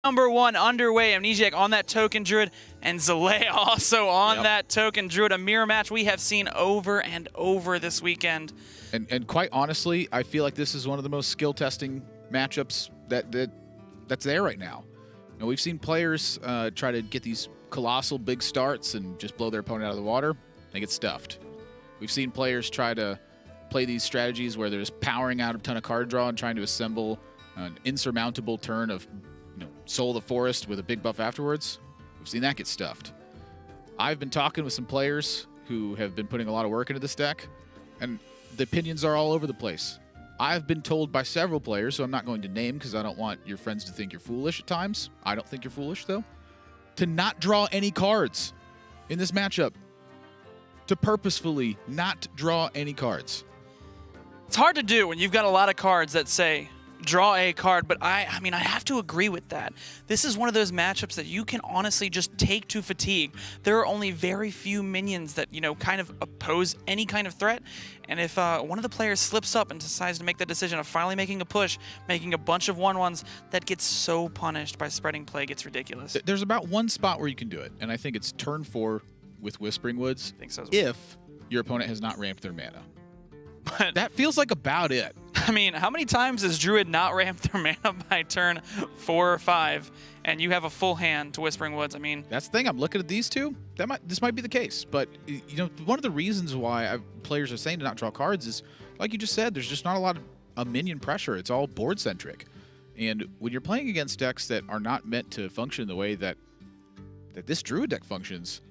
Number 1 underway. Amnesiac on that Token Druid, and Zalea also on that Token Druid. A mirror match we have seen over and over this weekend. And quite honestly, I feel like this is one of the most skill testing matchups that's there right now. You know, we've seen players try to get these colossal big starts and just blow their opponent out of the water. They get stuffed. We've seen players try to play these strategies where they're just powering out a ton of card draw and trying to assemble an insurmountable turn of Soul of the Forest with a big buff afterwards. We've seen that get stuffed. I've been talking with some players who have been putting a lot of work into this deck, and the opinions are all over the place. I've been told by several players, who I'm not going to name because I don't want your friends to think you're foolish at times. I don't think you're foolish, though. To not draw any cards in this matchup. To purposefully not draw any cards. It's hard to do when you've got a lot of cards that say, draw a card, but I mean, I have to agree with that. This is one of those matchups that you can honestly just take to fatigue. There are only very few minions that, kind of oppose any kind of threat, and if one of the players slips up and decides to make the decision of finally making a push, making a bunch of 1/1s, that gets so punished by Spreading Plague, it's ridiculous. There's about one spot where you can do it, and I think it's turn 4 with Whispering Woods, I think so, if your opponent has not ramped their mana. But that feels like about it. I mean, how many times has Druid not ramped their mana by turn 4 or 5, and you have a full hand to Whispering Woods? I mean, that's the thing. I'm looking at these two. This might be the case, but one of the reasons why players are saying to not draw cards is, like you just said, there's just not a lot of minion pressure. It's all board centric, and when you're playing against decks that are not meant to function the way that this Druid deck functions,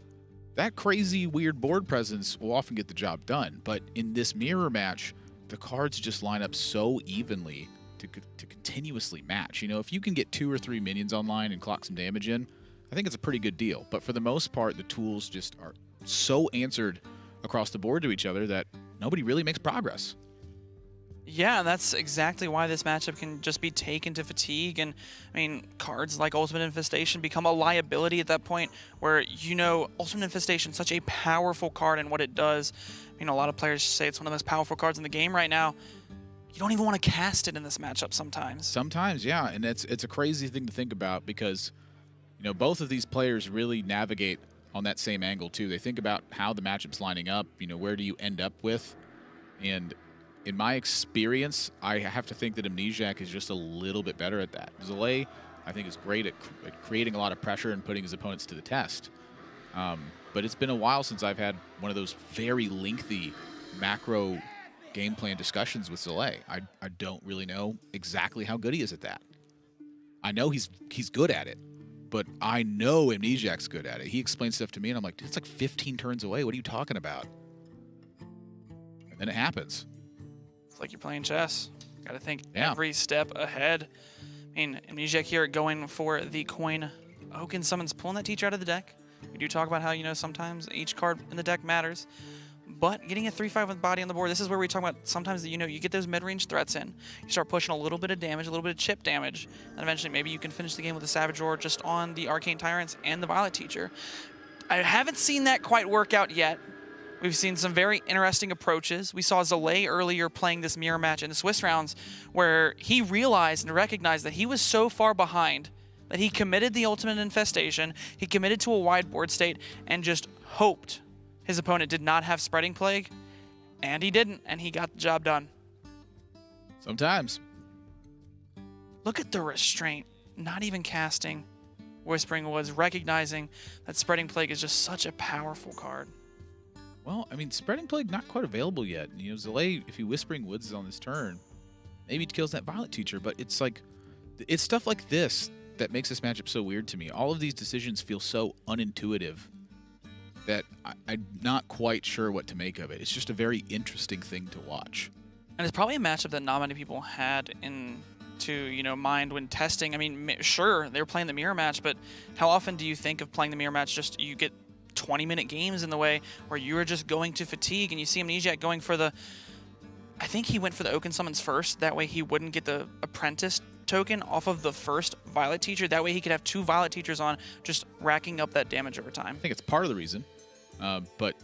that crazy, weird board presence will often get the job done. But in this mirror match, the cards just line up so evenly to continuously match. If you can get 2 or 3 minions online and clock some damage in, I think it's a pretty good deal. But for the most part, the tools just are so answered across the board to each other that nobody really makes progress. Yeah, and that's exactly why this matchup can just be taken to fatigue. And I mean, cards like Ultimate Infestation become a liability at that point where, Ultimate Infestation is such a powerful card and what it does. I mean, a lot of players say it's one of the most powerful cards in the game right now. You don't even want to cast it in this matchup sometimes. Sometimes, yeah, and it's a crazy thing to think about because, both of these players really navigate on that same angle too. They think about how the matchup's lining up, where do you end up with, and in my experience, I have to think that Amnesiac is just a little bit better at that. Zalea, I think, is great at creating a lot of pressure and putting his opponents to the test. But it's been a while since I've had one of those very lengthy macro game plan discussions with Zalea. I don't really know exactly how good he is at that. I know he's good at it, but I know Amnesiac's good at it. He explains stuff to me, and I'm like, dude, it's like 15 turns away. What are you talking about? And then it happens. Like you're playing chess. Got to think every step ahead. I mean, Amnesiac here going for the coin. Oaken Summons pulling that teacher out of the deck. We do talk about how, sometimes each card in the deck matters. But getting a 3/5 with body on the board, this is where we talk about sometimes that, you get those mid-range threats in. You start pushing a little bit of damage, a little bit of chip damage, and eventually maybe you can finish the game with a Savage Roar just on the Arcane Tyrants and the Violet Teacher. I haven't seen that quite work out yet. We've seen some very interesting approaches. We saw Zalea earlier playing this mirror match in the Swiss rounds where he realized and recognized that he was so far behind that he committed the Ultimate Infestation, he committed to a wide board state, and just hoped his opponent did not have Spreading Plague, and he didn't, and he got the job done. Sometimes. Look at the restraint, not even casting Whispering Woods, recognizing that Spreading Plague is just such a powerful card. Well, I mean, Spreading Plague not quite available yet. Zalea, if he Whispering Woods is on this turn, maybe it kills that Violet Teacher, but it's stuff like this that makes this matchup so weird to me. All of these decisions feel so unintuitive that I'm not quite sure what to make of it. It's just a very interesting thing to watch. And it's probably a matchup that not many people had mind when testing. I mean, sure, they were playing the mirror match, but how often do you think of playing the mirror match just you get 20-minute games in the way where you are just going to fatigue, and you see Amnesiac going for I think he went for the Oaken Summons first. That way he wouldn't get the Apprentice token off of the first Violet Teacher. That way he could have 2 Violet Teachers on, just racking up that damage over time. I think it's part of the reason. But,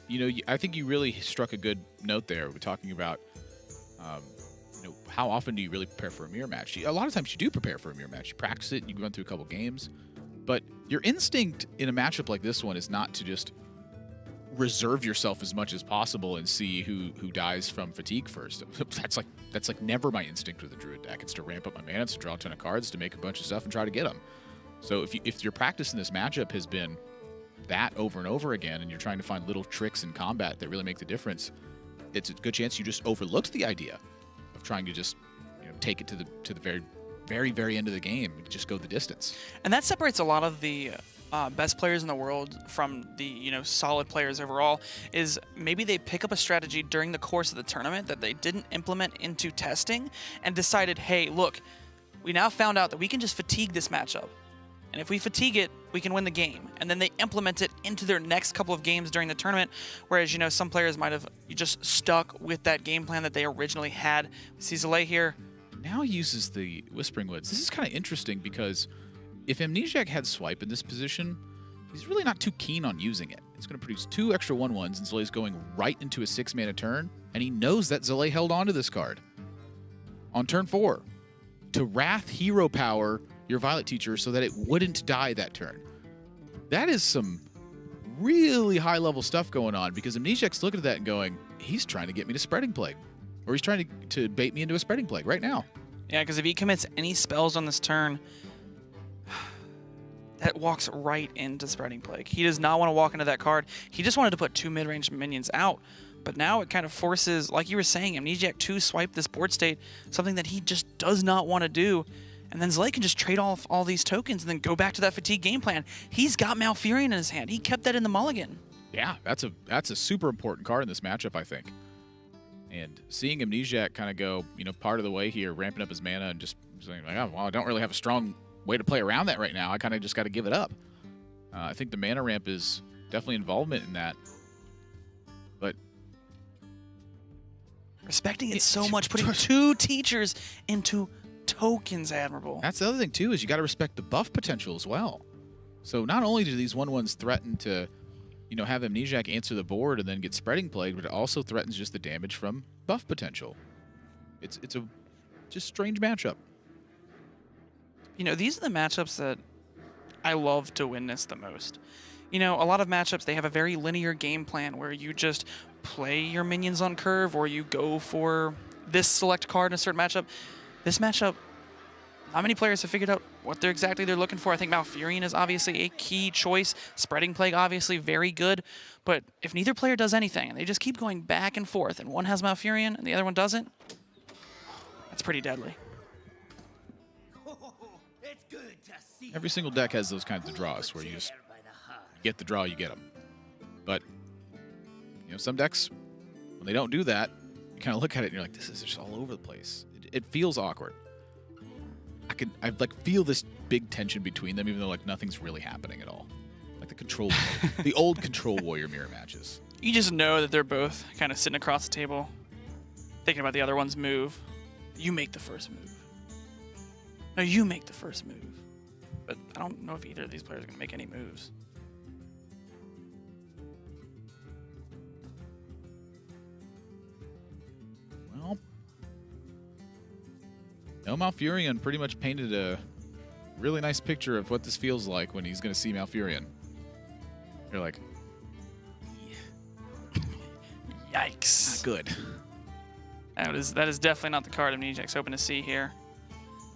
I think you really struck a good note there. We're talking about, how often do you really prepare for a mirror match? A lot of times you do prepare for a mirror match. You practice it, you run through a couple games, but your instinct in a matchup like this one is not to just reserve yourself as much as possible and see who dies from fatigue first. That's like never my instinct with the Druid deck. It's to ramp up my mana, to draw a ton of cards, to make a bunch of stuff and try to get them. So if your practice in this matchup has been that over and over again, and you're trying to find little tricks in combat that really make the difference, it's a good chance you just overlooked the idea of trying to just take it to the very end of the game and just go the distance. And that separates a lot of the best players in the world from the solid players overall. Is maybe they pick up a strategy during the course of the tournament that they didn't implement into testing and decided, hey, look, we now found out that we can just fatigue this matchup. And if we fatigue it, we can win the game. And then they implement it into their next couple of games during the tournament. Whereas, some players might have just stuck with that game plan that they originally had. We see Zalay here. Now he uses the Whispering Woods. This is kind of interesting because if Amnesiac had Swipe in this position, he's really not too keen on using it. It's going to produce 2 extra 1/1s, and Zalay's going right into a 6-mana turn, and he knows that Zalay held onto this card. On turn 4, to Wrath Hero Power your Violet Teacher so that it wouldn't die that turn. That is some really high-level stuff going on, because Amnesiac's looking at that and going, he's trying to get me to Spreading Plague. Or he's trying to bait me into a Spreading Plague right now. Yeah, because if he commits any spells on this turn, that walks right into Spreading Plague. He does not want to walk into that card. He just wanted to put 2 mid-range minions out. But now it kind of forces, like you were saying, Amnesiac to swipe this board state, something that he just does not want to do. And then Zalay can just trade off all these tokens and then go back to that fatigue game plan. He's got Malfurion in his hand. He kept that in the mulligan. Yeah, that's a super important card in this matchup, I think. And seeing Amnesiac kind of go, part of the way here, ramping up his mana and just saying, like, oh, well, I don't really have a strong way to play around that right now. I kind of just got to give it up. I think the mana ramp is definitely involvement in that. But respecting it so much, putting 2 teachers into tokens, admirable. That's the other thing, too, is you got to respect the buff potential as well. So not only do these 1/1s threaten to have Amnesiac answer the board and then get Spreading Plague, but it also threatens just the damage from buff potential. It's a just strange matchup. These are the matchups that I love to witness the most. A lot of matchups, they have a very linear game plan where you just play your minions on curve or you go for this select card in a certain matchup. This matchup, not many players have figured out what exactly they're looking for. I think Malfurion is obviously a key choice. Spreading Plague, obviously, very good. But if neither player does anything, and they just keep going back and forth, and one has Malfurion and the other one doesn't, that's pretty deadly. Every single deck has those kinds of draws where you just get the draw, you get them. But, some decks, when they don't do that, you kind of look at it and you're like, this is just all over the place. It feels awkward. I feel this big tension between them, even though nothing's really happening at all. Like the old Control Warrior mirror matches. You just know that they're both kind of sitting across the table, thinking about the other one's move. You make the first move. No, you make the first move. But I don't know if either of these players are going to make any moves. Well, no, Malfurion pretty much painted a really nice picture of what this feels like when he's going to see Malfurion. You're like, yikes. Not good. That is definitely not the card Amnesiac's hoping to see here.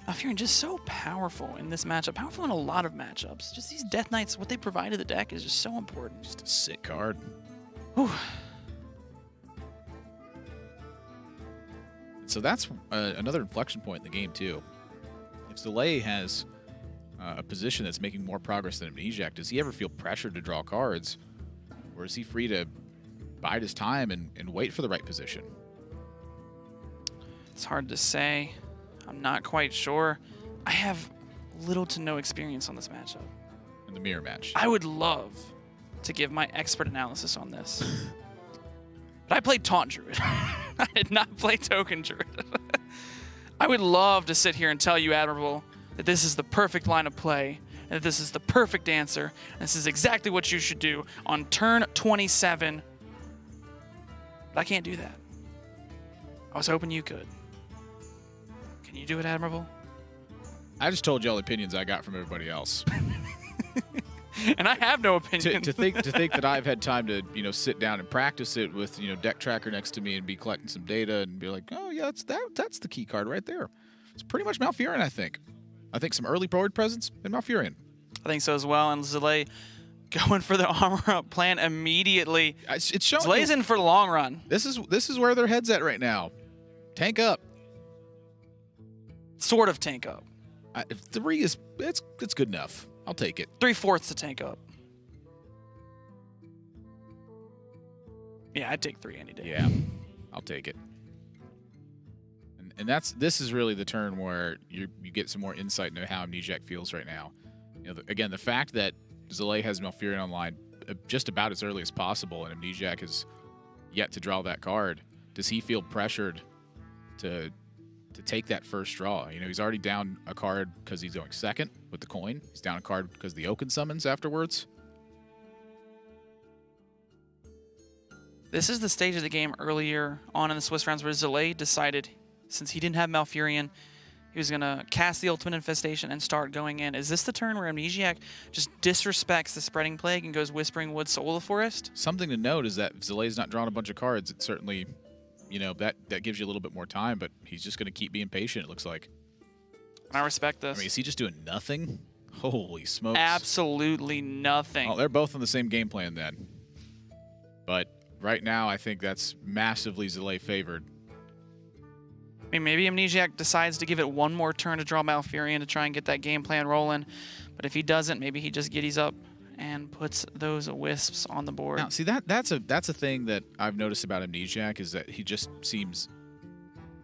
Malfurion just so powerful in this matchup. Powerful in a lot of matchups. Just these Death Knights, what they provide to the deck is just so important. Just a sick card. Whew. So that's another inflection point in the game, too. If Zalay has a position that's making more progress than Amnesiac, does he ever feel pressured to draw cards? Or is he free to bide his time and wait for the right position? It's hard to say. I'm not quite sure. I have little to no experience on this matchup. In the mirror match. I would love to give my expert analysis on this. But I played Taunt Druid. I did not play Token Druid. I would love to sit here and tell you, Admirable, that this is the perfect line of play, and that this is the perfect answer, and this is exactly what you should do on turn 27. But I can't do that. I was hoping you could. Can you do it, Admirable? I just told you all the opinions I got from everybody else. And I have no opinion. to think that I've had time to sit down and practice it with deck tracker next to me and be collecting some data and be like, oh yeah, that's the key card right there. It's pretty much Malfurion, I think. I think some early board presence and Malfurion. I think so as well. And Zalae going for the armor up plan immediately. It's showing. Zalae's in for the long run. This is where their head's at right now. Tank up. Sort of tank up. 3 is it's good enough. I'll take it. 3/4 to tank up. Yeah, I'd take 3 any day. Yeah, I'll take it. And this is really the turn where you get some more insight into how Amnesiac feels right now. Again, the fact that Zalae has Malfurion online just about as early as possible, and Amnesiac is yet to draw that card. Does he feel pressured to take that first draw? He's already down a card because he's going second with the coin. He's down a card because the Oaken summons afterwards. This is the stage of the game earlier on in the Swiss rounds where Zalae decided, since he didn't have Malfurion, he was going to cast the Ultimate Infestation and start going in. Is this the turn where Amnesiac just disrespects the Spreading Plague and goes Whispering Wood, Soul of the Forest? Something to note is that if Zalae's not drawn a bunch of cards, it certainly, that gives you a little bit more time, but he's just going to keep being patient, it looks like. And I respect this. Is he just doing nothing? Holy smokes. Absolutely nothing. Oh, they're both on the same game plan then. But right now, I think that's massively Zalae favored. I mean, maybe Amnesiac decides to give it one more turn to draw Malfurion to try and get that game plan rolling. But if he doesn't, maybe he just giddies up and puts those Wisps on the board. Now, see, that's a thing that I've noticed about Amnesiac is that he just seems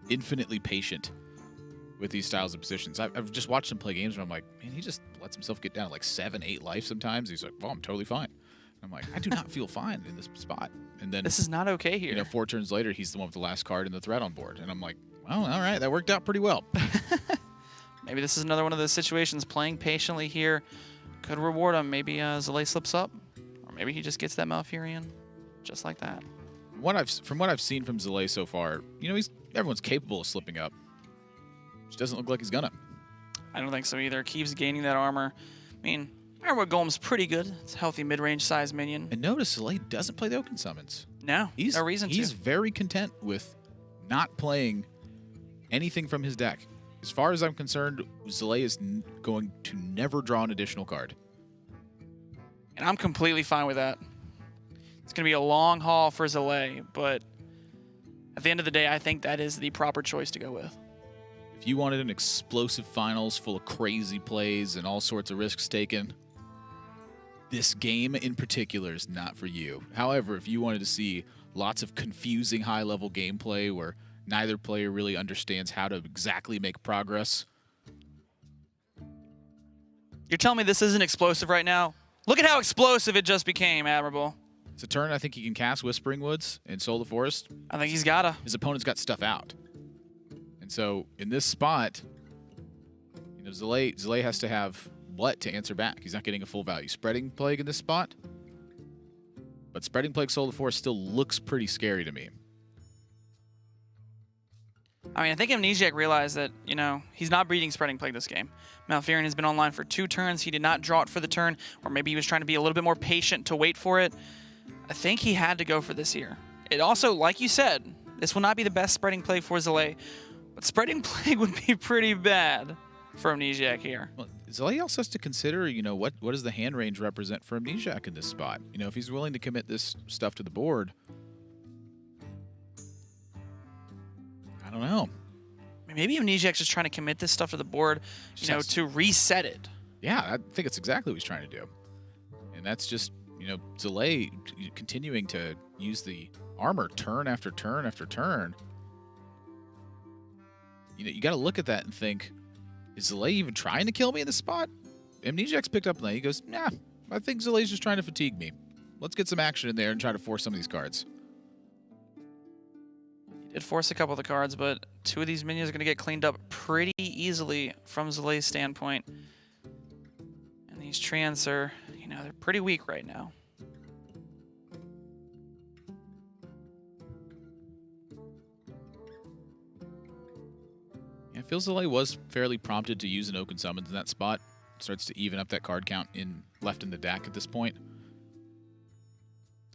infinitely patient with these styles of positions. I've just watched him play games where I'm like, man, he just lets himself get down to like 7, 8 life sometimes. He's like, well, I'm totally fine. I'm like, I do not feel fine in this spot. And then this is not okay here. 4 turns later, he's the one with the last card and the threat on board. And I'm like, well, all right, that worked out pretty well. Maybe this is another one of those situations. Playing patiently here could reward him. Maybe Zalae slips up, or maybe he just gets that Malfurion just like that. From what I've seen from Zalae so far, everyone's capable of slipping up. Just doesn't look like he's gonna. I don't think so either. Keeps gaining that armor. I mean, Ironwood Golem's pretty good. It's a healthy mid-range size minion. And notice Zalae doesn't play the Oaken summons. No, no reason to. He's very content with not playing anything from his deck. As far as I'm concerned, Zalae is going to never draw an additional card. And I'm completely fine with that. It's going to be a long haul for Zalae, but at the end of the day, I think that is the proper choice to go with. If you wanted an explosive finals full of crazy plays and all sorts of risks taken, this game in particular is not for you. However, if you wanted to see lots of confusing high-level gameplay where neither player really understands how to exactly make progress. You're telling me this isn't explosive right now? Look at how explosive it just became, Admirable. It's a turn I think he can cast Whispering Woods and Soul of the Forest. I think he's gotta. His opponent's got stuff out. And so in this spot, Zalae has to have what to answer back? He's not getting a full value Spreading Plague in this spot. But Spreading Plague Soul of the Forest still looks pretty scary to me. I mean, I think Amnesiac realized that, he's not beating Spreading Plague this game. Malfurion has been online for 2 turns. He did not draw it for the turn, or maybe he was trying to be a little bit more patient to wait for it. I think he had to go for this here. It also, like you said, this will not be the best Spreading Plague for Zalae, but Spreading Plague would be pretty bad for Amnesiac here. Well, Zalae also has to consider, what does the hand range represent for Amnesiac in this spot? If he's willing to commit this stuff to the board, I don't know. Maybe Amnesiac's just trying to commit this stuff to the board, to reset it. Yeah, I think it's exactly what he's trying to do. And that's just, Zalae continuing to use the armor turn after turn after turn. You got to look at that and think, is Zalae even trying to kill me in this spot? Amnesiac's picked up on that. He goes, nah, I think Zalae's just trying to fatigue me. Let's get some action in there and try to force some of these cards. Did force a couple of the cards, but 2 of these minions are going to get cleaned up pretty easily from Zalae's standpoint. And these Treants are, they're pretty weak right now. Yeah, feels like he was fairly prompted to use an Oaken Summons in that spot. Starts to even up that card count left in the deck at this point.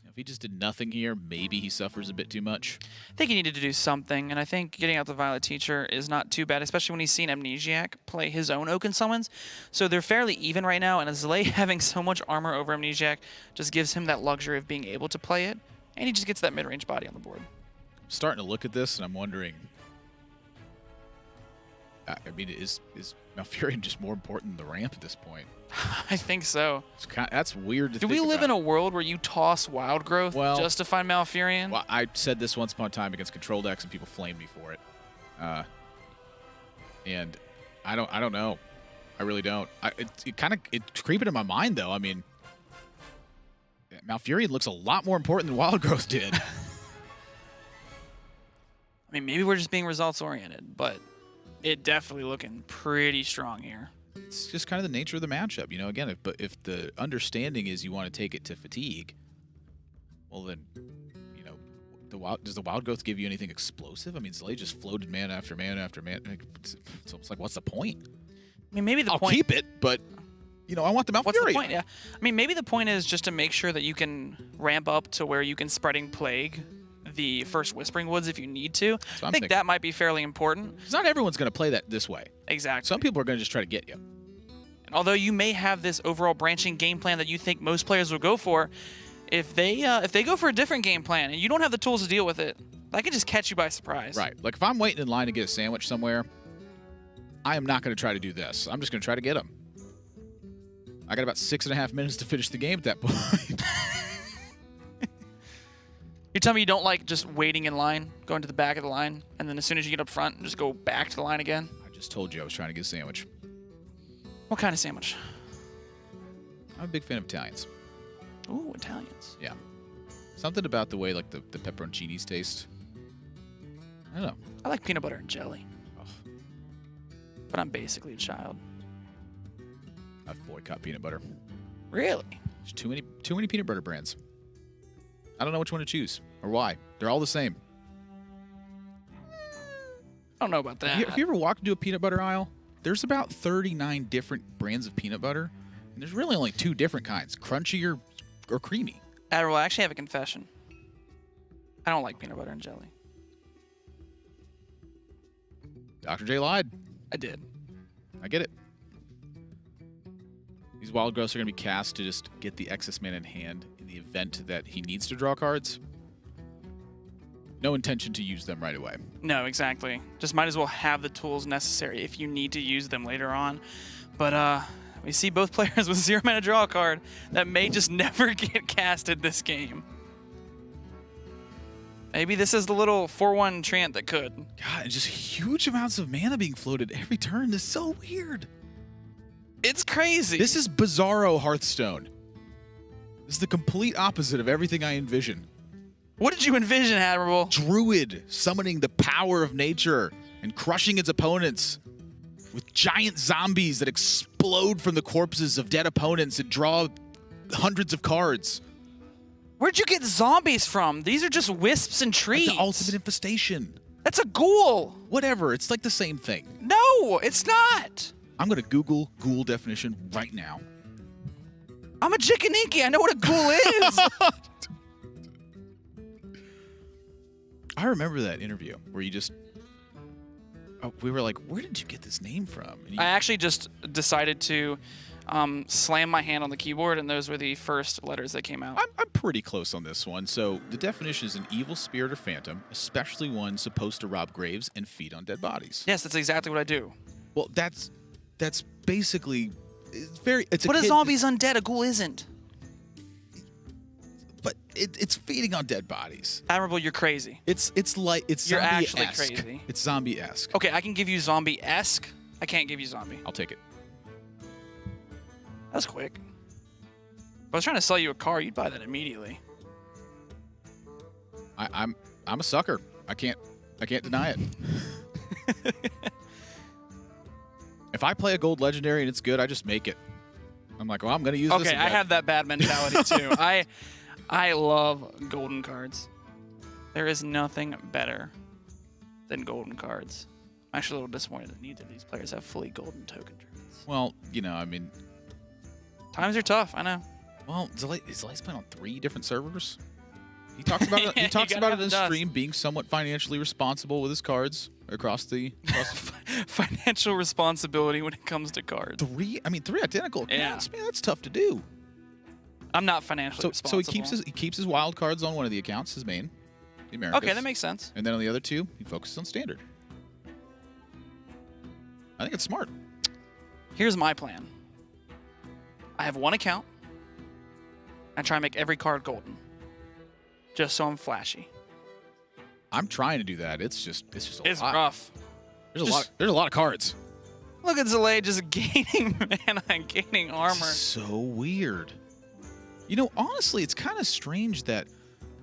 If he just did nothing here, maybe he suffers a bit too much. I think he needed to do something, and I think getting out the Violet Teacher is not too bad, especially when he's seen Amnesiac play his own Oaken Summons. So they're fairly even right now, and Azalea having so much armor over Amnesiac just gives him that luxury of being able to play it, and he just gets that mid-range body on the board. I'm starting to look at this, and I'm wondering, I mean, is Malfurion just more important than the ramp at this point? I think so. That's weird to think Do we live about. in a world where you toss Wild Growth just to find Malfurion? Well, I said this once upon a time against control decks, and people flamed me for it. And I don't know. I really don't. It's creeping in my mind, though. I mean, Malfurion looks a lot more important than Wild Growth did. I mean, maybe we're just being results-oriented, but it definitely looking pretty strong here. It's just kind of the nature of the matchup, you know. Again, if the understanding is you want to take it to fatigue, well then, you know, does the Wild Growth give you anything explosive? I mean, Zalay just floated mana after mana after mana. It's almost like, what's the point? I mean, maybe the point. I'll keep it, but you know, I want the Malfurion. What's the point? Yeah, I mean, maybe the point is just to make sure that you can ramp up to where you can Spreading Plague the first Whispering Woods if you need to. I think that might be fairly important. Because not everyone's going to play that this way. Exactly. Some people are going to just try to get you. And although you may have this overall branching game plan that you think most players will go for, if they go for a different game plan and you don't have the tools to deal with it, that could just catch you by surprise. Right. Like if I'm waiting in line to get a sandwich somewhere, I am not going to try to do this. I'm just going to try to get them. I got about 6.5 minutes to finish the game at that point. You're telling me you don't like just waiting in line, going to the back of the line, and then as soon as you get up front, just go back to the line again? I just told you I was trying to get a sandwich. What kind of sandwich? I'm a big fan of Italians. Ooh, Italians. Yeah. Something about the way like the pepperoncinis taste. I don't know. I like peanut butter and jelly. Oh. But I'm basically a child. I've boycotted peanut butter. Really? There's too many peanut butter brands. I don't know which one to choose or why. They're all the same. I don't know about that. Have you ever walked into a peanut butter aisle? There's about 39 different brands of peanut butter, and there's really only 2 different kinds, crunchy or creamy. Admiral, I actually have a confession. I don't like peanut butter and jelly. Dr. J lied. I did. I get it. These Wild Growths are going to be cast to just get the excess mana in hand in the event that he needs to draw cards. No intention to use them right away. No, exactly. Just might as well have the tools necessary if you need to use them later on. But we see both players with 0 mana draw a card that may just never get casted this game. Maybe this is the little 4/1 Treant that could. God, and just huge amounts of mana being floated every turn is so weird. It's crazy. This is Bizarro Hearthstone. This is the complete opposite of everything I envision. What did you envision, Admiral? Druid summoning the power of nature and crushing its opponents with giant zombies that explode from the corpses of dead opponents and draw hundreds of cards. Where'd you get zombies from? These are just wisps and trees. Like the ultimate infestation. That's a ghoul. Whatever, it's like the same thing. No, it's not. I'm going to Google ghoul definition right now. I'm a Chikaniki. I know what a ghoul is. I remember that interview where you just... we were like, where did you get this name from? And I actually just decided to slam my hand on the keyboard, and those were the first letters that came out. I'm pretty close on this one. So the definition is an evil spirit or phantom, especially one supposed to rob graves and feed on dead bodies. Yes, that's exactly what I do. Well, that's basically... It's But a zombie's undead. A ghoul isn't. But it's feeding on dead bodies. Admirable, you're crazy. It's You're actually zombie-esque. crazy. It's zombie-esque. Okay, I can give you zombie-esque. I can't give you zombie. I'll take it. That's quick. If I was trying to sell you a car, you'd buy that immediately. I'm a sucker. I can't deny it. If I play a gold legendary and it's good, I just make it. I'm like, well, I'm gonna use this. Okay, I have that bad mentality too. I love golden cards. There is nothing better than golden cards. I'm actually a little disappointed that neither of these players have fully golden token turrets. Well, you know, I mean, times are tough. I know. Well, Zelay's playing on 3 different servers. He talks about it. He talks about it in his stream, being somewhat financially responsible with his cards across the financial responsibility when it comes to cards. 3 identical accounts. Man, that's tough to do. I'm not financially responsible. So he keeps his wild cards on one of the accounts, his main, the Americas. Okay, that makes sense. And then on the other 2, he focuses on standard. I think it's smart. Here's my plan. I have 1 account. I try and make every card golden, just so I'm flashy. I'm trying to do that. It's just a lot. It's rough. There's a lot of cards. Look at Zelay just gaining mana and gaining armor. So weird. You know, honestly, it's kind of strange that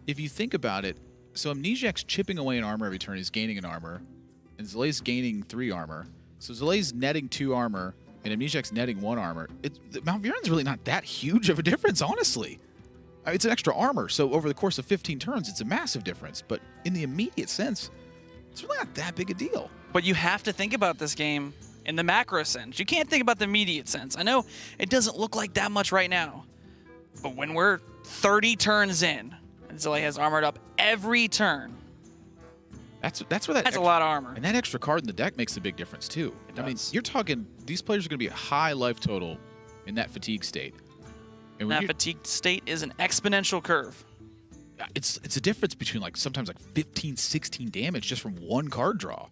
if you think about it, so Amnesiac's chipping away an armor every turn. He's gaining an armor, and Zelay's gaining 3 armor. So Zelay's netting 2 armor, and Amnesiac's netting 1 armor. Mount Viren's really not that huge of a difference, honestly. It's an extra armor, so over the course of 15 turns, it's a massive difference. But in the immediate sense, it's really not that big a deal. But you have to think about this game in the macro sense. You can't think about the immediate sense. I know it doesn't look like that much right now, but when we're 30 turns in, and Zelay has armored up every turn, that's a lot of armor. And that extra card in the deck makes a big difference too. I mean, you're talking these players are going to be a high life total in that fatigue state. And that fatigue state is an exponential curve. It's a difference between sometimes 15, 16 damage just from 1 card draw.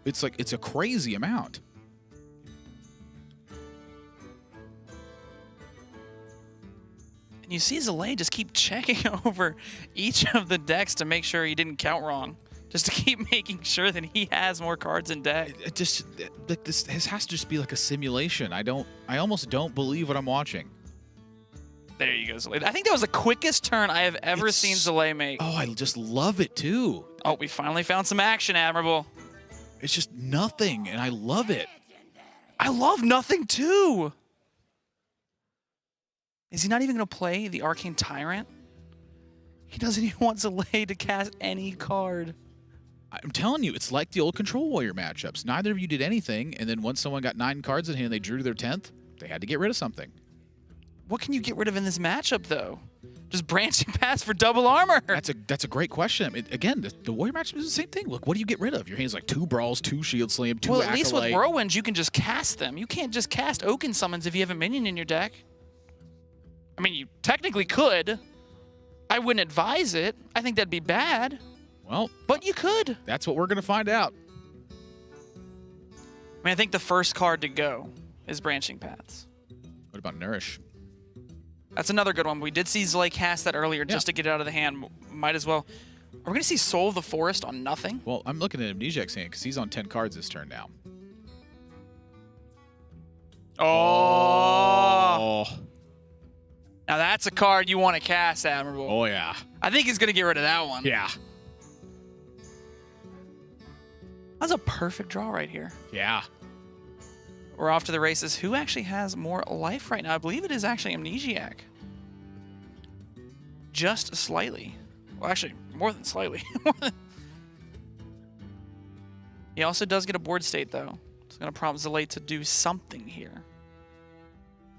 It's a crazy amount. And you see Zelay just keep checking over each of the decks to make sure he didn't count wrong. Just to keep making sure that he has more cards in deck. This has to just be like a simulation. I almost don't believe what I'm watching. There you go, Zelay. I think that was the quickest turn I have ever seen Zelay make. Oh, I just love it too. Oh, we finally found some action, Admirable. It's just nothing, and I love it. I love nothing too. Is he not even going to play the Arcane Tyrant? He doesn't even want Zelay to cast any card. I'm telling you, it's like the old Control Warrior matchups. Neither of you did anything, and then once someone got 9 cards in hand, they drew to their 10th, they had to get rid of something. What can you get rid of in this matchup, though? Just branching paths for double armor. That's a great question. I mean, again, the Warrior matchup is the same thing. Look, what do you get rid of? Your hand's like 2 Brawls, 2 Shield Slam, 2 Well, at Acolyte. least with Whirlwinds, you can just cast them. You can't just cast Oaken Summons if you have a minion in your deck. I mean, you technically could. I wouldn't advise it. I think that'd be bad. Well, but you could. That's what we're going to find out. I mean, I think the first card to go is Branching Paths. What about Nourish? That's another good one. We did see Zelay cast that earlier just to get it out of the hand. Might as well. Are we going to see Soul of the Forest on nothing? Well, I'm looking at Amnesiac's hand because he's on 10 cards this turn now. Oh. Now that's a card you want to cast, Admirable. Oh, yeah. I think he's going to get rid of that one. Yeah. That's a perfect draw right here. Yeah. We're off to the races. Who actually has more life right now? I believe it is actually Amnesiac. Just slightly. Well, actually, more than slightly. He also does get a board state, though. It's going to prompt Zelay to do something here.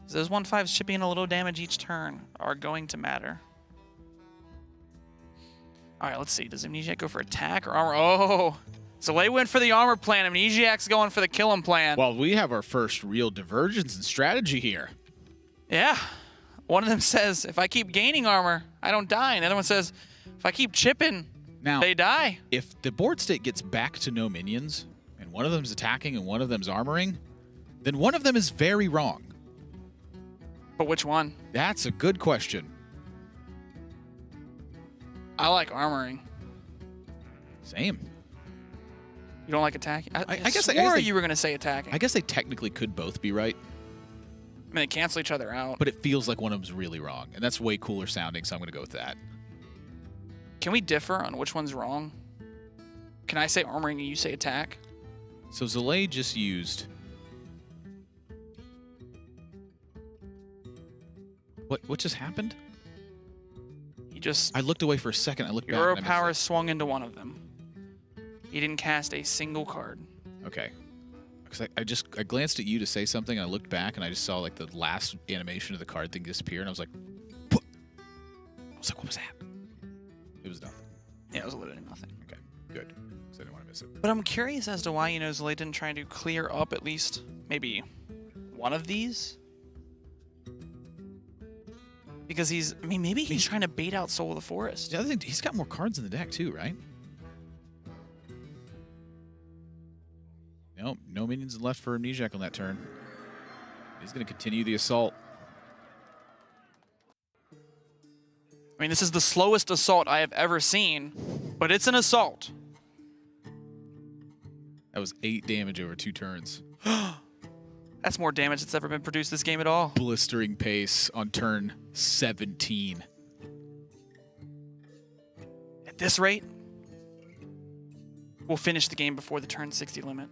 Those 1/5s chipping in a little damage each turn are going to matter. All right, let's see. Does Amnesiac go for attack or armor? Oh, Zelay went for the armor plan. Amnesiac's going for the kill him plan. Well, we have our first real divergence in strategy here. Yeah. One of them says, if I keep gaining armor, I don't die. And the other one says, if I keep chipping, they die. If the board state gets back to no minions, and one of them's attacking and one of them's armoring, then one of them is very wrong. But which one? That's a good question. I like armoring. Same. You don't like attacking? I guess you were going to say attacking. I guess they technically could both be right. I mean, they cancel each other out. But it feels like one of them's really wrong, and that's way cooler sounding, so I'm going to go with that. Can we differ on which one's wrong? Can I say armoring and you say attack? So Zelay just used... What just happened? He just... I looked away for a second. I looked back. Hero power swung into one of them. He didn't cast a single card. Okay. Because I glanced at you to say something, and I looked back, and I just saw like the last animation of the card thing disappear, and I was like, what? What was that? It was nothing. Yeah, it was literally nothing. Okay, good. Because I didn't want to miss it. But I'm curious as to why, you know, Zalay didn't try to clear up at least maybe one of these. Because maybe he's trying to bait out Soul of the Forest. The other thing, he's got more cards in the deck too, right? Nope, no minions left for Amnesiac on that turn. He's going to continue the assault. I mean, this is the slowest assault I have ever seen, but it's an assault. That was 8 damage over 2 turns. That's more damage that's ever been produced this game at all. Blistering pace on turn 17. At this rate, we'll finish the game before the turn 60 limit.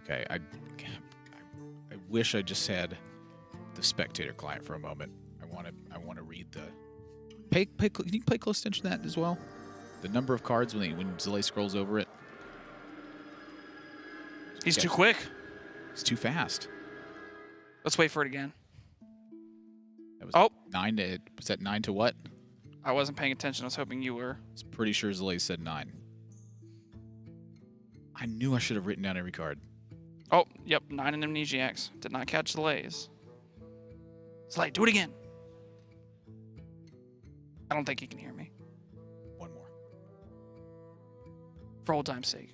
Okay, I wish I just had the spectator client for a moment. I want to read the. Can you pay close attention to that as well? The number of cards when Zalay scrolls over it. He's too quick. He's too fast. Let's wait for it again. That was 9 to. Was that 9 to what? I wasn't paying attention. I was hoping you were. I was pretty sure Zalay said 9. I knew I should have written down every card. Oh, yep, 9 in Amnesiacs. Did not catch Zalay's. Zalay, do it again. I don't think he can hear me. One more. For old time's sake.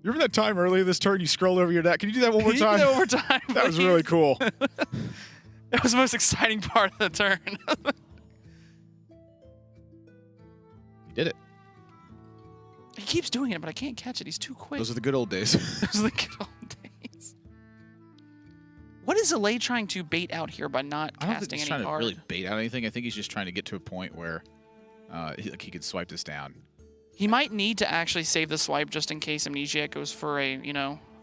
You remember that time earlier this turn you scrolled over your deck? Can you do that one more time? Can you do that one more time? That was really cool. That was the most exciting part of the turn. You did it. He keeps doing it, but I can't catch it. He's too quick. Those are the good old days. Those are the good old days. What is Zalay trying to bait out here by not casting any card? I don't think he's trying to really bait out anything. I think he's just trying to get to a point where he could swipe this down. He might need to actually save the swipe just in case Amnesiac goes for a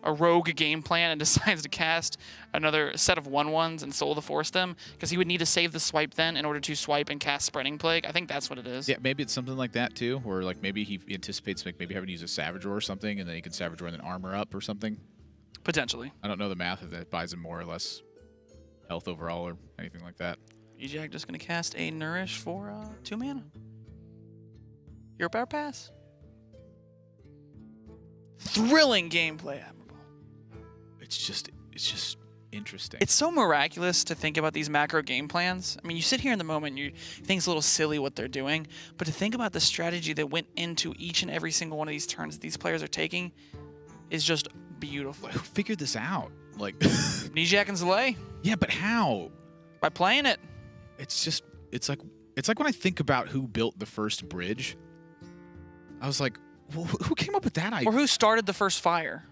rogue game plan and decides to cast another set of 1/1s and Soul of the Forest them, because he would need to save the swipe then in order to swipe and cast Spreading Plague. I think that's what it is. Yeah, maybe it's something like that too, where like maybe he anticipates maybe having to use a Savage Roar or something, and then he can Savage Roar and then armor up or something. Potentially. I don't know the math if that buys him more or less health overall or anything like that. Amnesiac just going to cast a Nourish for 2 mana. Hero Power Pass. Thrilling gameplay, Admirable. It's just interesting. It's so miraculous to think about these macro game plans. I mean, you sit here in the moment, you think it's a little silly what they're doing, but to think about the strategy that went into each and every single one of these turns that these players are taking is just beautiful. Who figured this out? Like Amnesiac and Zalay. Yeah, but how? By playing it. It's like when I think about who built the first bridge. I was like, well, who came up with that idea? Or who started the first fire?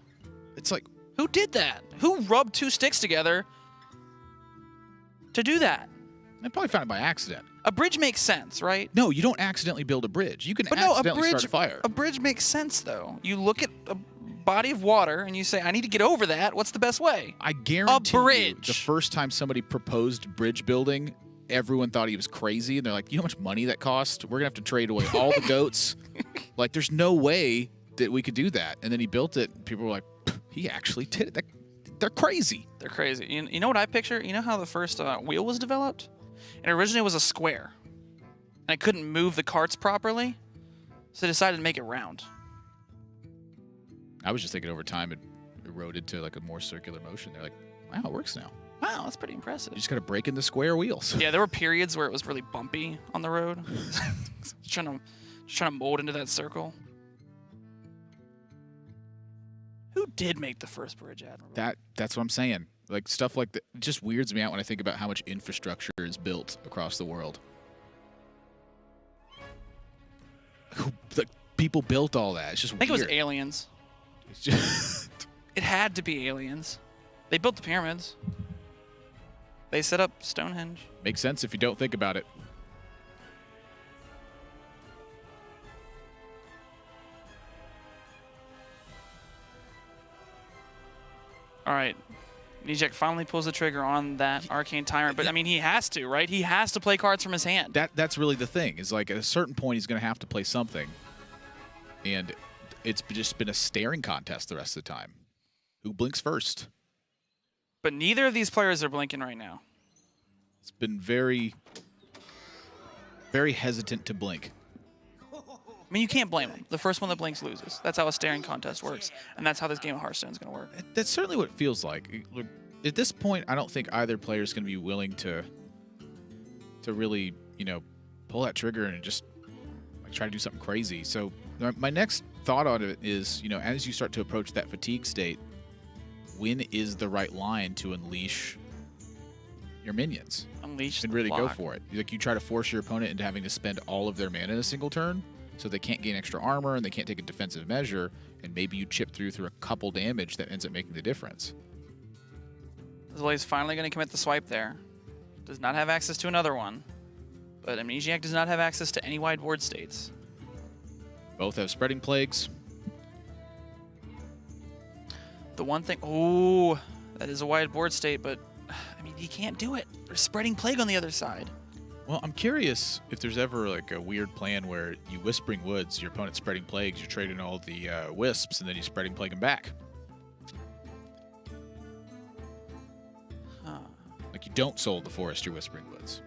It's like, who did that? Who rubbed 2 sticks together to do that? I probably found it by accident. A bridge makes sense, right? No, you don't accidentally build a bridge. You can accidentally start a fire. A bridge makes sense, though. You look at a body of water and you say, I need to get over that. What's the best way? I guarantee you, the first time somebody proposed bridge building, everyone thought he was crazy. And they're like, you know how much money that cost? We're going to have to trade away all the goats. Like, there's no way that we could do that. And then he built it. And people were like, he actually did it. They're crazy. They're crazy. You know what I picture? You know how the first wheel was developed? And originally it was a square. And I couldn't move the carts properly. So they decided to make it round. I was just thinking over time it eroded to like a more circular motion. They're like, wow, it works now. Wow, that's pretty impressive. You just got to break in the square wheels. Yeah, there were periods where it was really bumpy on the road. just trying to mold into that circle. Who did make the first bridge, Admiral? That's what I'm saying. Like, stuff like that just weirds me out when I think about how much infrastructure is built across the world. Like, people built all that. It's just I think weird. it was aliens. It's just It had to be aliens. They built the pyramids. They set up Stonehenge. Makes sense if you don't think about it. All right. Nijek finally pulls the trigger on that Arcane Tyrant, but I mean, he has to, right? He has to play cards from his hand. That's really the thing. Is like at a certain point, he's going to have to play something. And it's just been a staring contest the rest of the time. Who blinks first? But neither of these players are blinking right now. It's been very, very hesitant to blink. I mean, you can't blame him. The first one that blinks loses. That's how a staring contest works, and that's how this game of Hearthstone is going to work. That's certainly what it feels like. At this point, I don't think either player is going to be willing to really, you know, pull that trigger and just like try to do something crazy. So my next thought on it is, you know, as you start to approach that fatigue state, when is the right line to unleash your minions? Unleash and really go for it. Like you try to force your opponent into having to spend all of their mana in a single turn, so they can't gain extra armor and they can't take a defensive measure, and maybe you chip through a couple damage that ends up making the difference. Zlay's finally going to commit the swipe there. Does not have access to another one, but Amnesiac does not have access to any wide board states. Both have spreading plagues. The one thing, oh, that is a wide board state, but I mean, you can't do it. There's spreading plague on the other side. Well, I'm curious if there's ever like a weird plan where you Whispering Woods, your opponent's spreading plagues, you're trading all the wisps, and then you spreading plague them back. Huh. Like you don't soul the forest, you're Whispering Woods.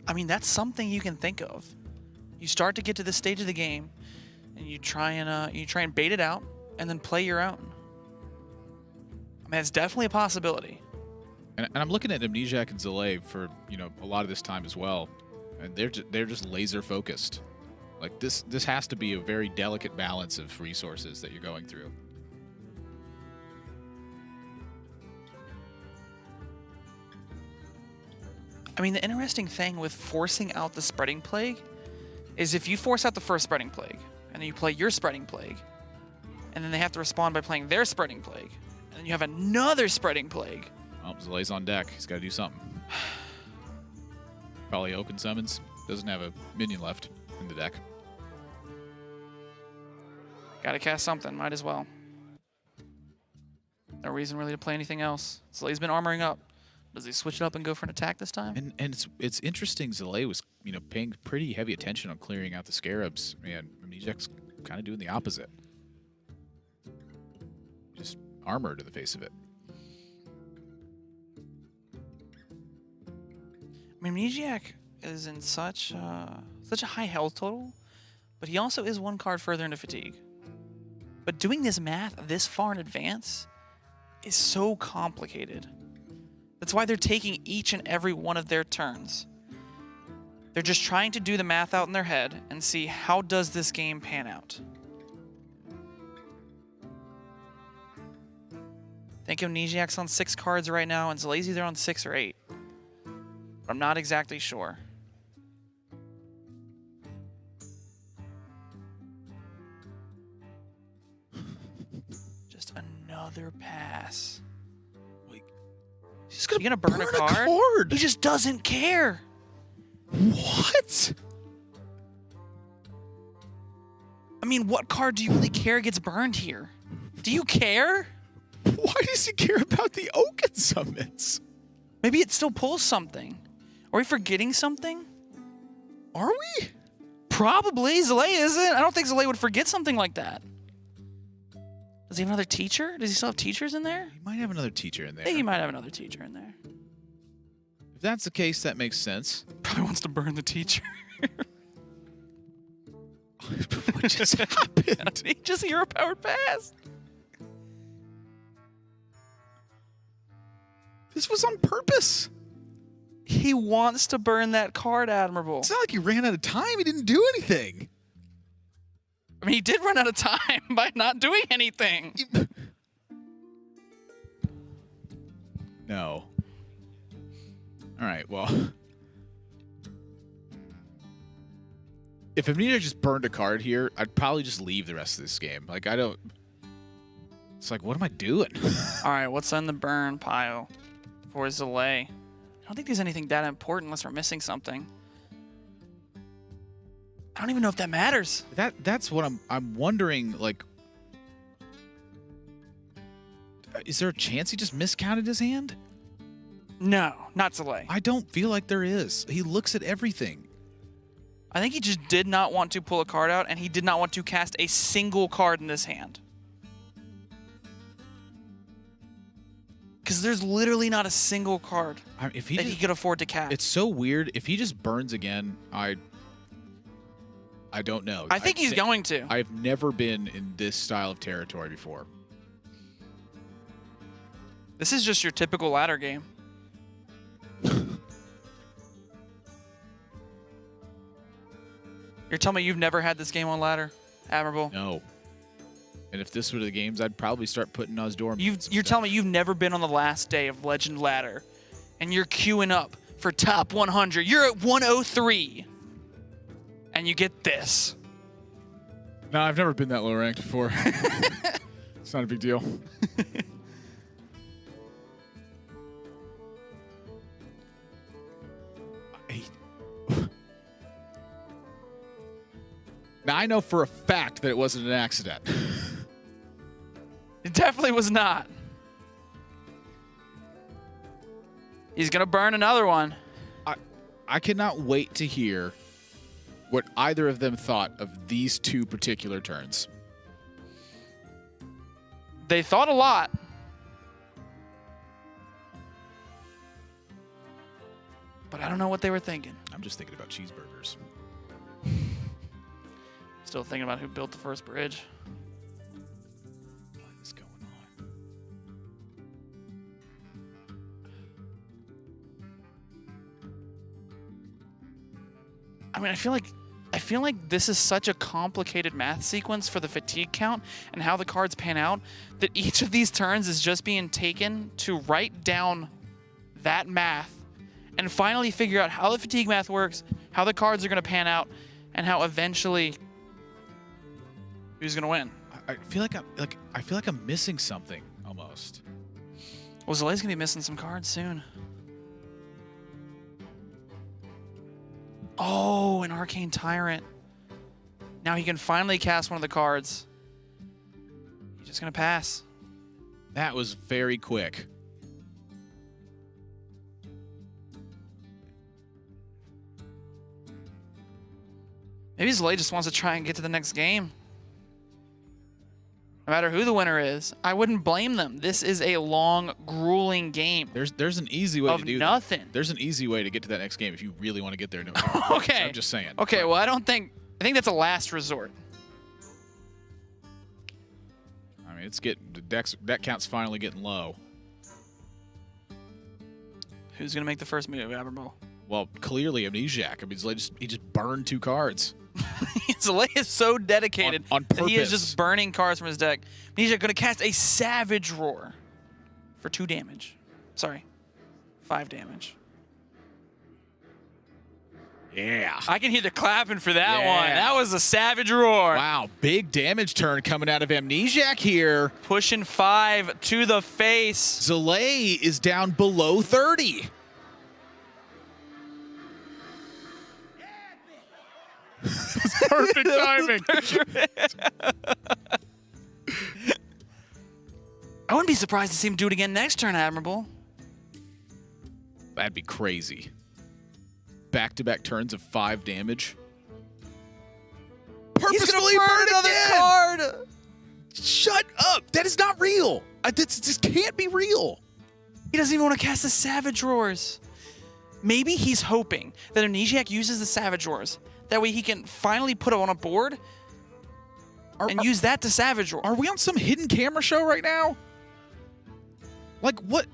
I mean, that's something you can think of. You start to get to this stage of the game, and you try and bait it out, and then play your own. I mean, it's definitely a possibility. And I'm looking at Amnesiac and Zlay for, you know, a lot of this time as well, and they're just laser focused. Like this has to be a very delicate balance of resources that you're going through. I mean, the interesting thing with forcing out the spreading plague is if you force out the first spreading plague, and then you play your spreading plague, and then they have to respond by playing their spreading plague, and then you have another spreading plague. Oh, Zlay's on deck. He's got to do something. Probably Oaken summons. Doesn't have a minion left in the deck. Gotta cast something. Might as well. No reason really to play anything else. Zlay's been armoring up. Does he switch it up and go for an attack this time? And it's interesting. Zlay was, you know, paying pretty heavy attention on clearing out the scarabs, and Amnesiac's kind of doing the opposite. Just armor to the face of it. I mean, Amnesiac is in such a high health total, but he also is one card further into fatigue. But doing this math this far in advance is so complicated. That's why they're taking each and every one of their turns. They're just trying to do the math out in their head and see how does this game pan out. I think Amnesiac's on 6 cards right now, and Zlay's either on 6 or 8. But I'm not exactly sure. Just another pass. He's gonna burn a card? He just doesn't care. What? I mean, what card do you really care gets burned here? Do you care? Why does he care about the Oaken summons? Maybe it still pulls something. Are we forgetting something? Are we? Probably. Zlay isn't. I don't think Zlay would forget something like that. Does he have another teacher? Does he still have teachers in there? He might have another teacher in there. I think he might have another teacher in there. If that's the case, that makes sense. Probably wants to burn the teacher. What just happened? He just hero-powered pass. This was on purpose. He wants to burn that card, Admirable. It's not like he ran out of time. He didn't do anything. I mean, he did run out of time by not doing anything. No. All right, well. If Amnesiac just burned a card here, I'd probably just leave the rest of this game. Like, I don't... It's like, what am I doing? All right, what's on the burn pile for Zlay? I don't think there's anything that important unless we're missing something. I don't even know if that matters. That's what I'm wondering. Like, is there a chance he just miscounted his hand? No, not Zalay. I don't feel like there is. He looks at everything. I think he just did not want to pull a card out, and he did not want to cast a single card in this hand. Because there's literally not a single card that he could afford to cast. It's so weird. If he just burns again, I don't know. I think he's going to. I've never been in this style of territory before. This is just your typical ladder game. You're telling me you've never had this game on ladder? Admirable. No. And if this were the games, I'd probably start putting Osdorm. You're telling me you've never been on the last day of Legend Ladder, and you're queuing up for top 100. You're at 103, and you get this. No, I've never been that low ranked before. It's not a big deal. Now, I know for a fact that it wasn't an accident. It definitely was not. He's going to burn another one. I cannot wait to hear what either of them thought of these two particular turns. They thought a lot. But I don't know what they were thinking. I'm just thinking about cheeseburgers. Still thinking about who built the first bridge. What is going on? I mean, I feel like this is such a complicated math sequence for the fatigue count and how the cards pan out that each of these turns is just being taken to write down that math and finally figure out how the fatigue math works, how the cards are going to pan out, and how eventually who's going to win. I feel like I'm missing something almost. Well, Zalay's going to be missing some cards soon. Oh, an Arcane Tyrant. Now he can finally cast one of the cards. He's just going to pass. That was very quick. Maybe Zalay just wants to try and get to the next game. No matter who the winner is, I wouldn't blame them. This is a long, grueling game. There's an easy way to do nothing. That. There's an easy way to get to that next game if you really want to get there. No, okay. I'm just saying. Okay, well, I think that's a last resort. I mean, it's getting the deck count's finally getting low. Who's gonna make the first move, Admirable? Well, clearly Amnesiac. I mean, he just burned 2 cards. Zalay is so dedicated on that he is just burning cards from his deck. Amnesiac going to cast a Savage Roar for 2 damage. Sorry, 5 damage. Yeah. I can hear the clapping for that one. That was a Savage Roar. Wow, big damage turn coming out of Amnesiac here. Pushing 5 to the face. Zalay is down below 30. It's perfect timing. I wouldn't be surprised to see him do it again next turn, Admirable. That'd be crazy. Back-to-back turns of 5 damage. He's gonna burn another card. Shut up. That is not real. This just can't be real. He doesn't even want to cast the Savage Roars. Maybe he's hoping that Amnesiac uses the Savage Roars. That way he can finally put it on a board and use that to Savage Roar. Are we on some hidden camera show right now? Like, what?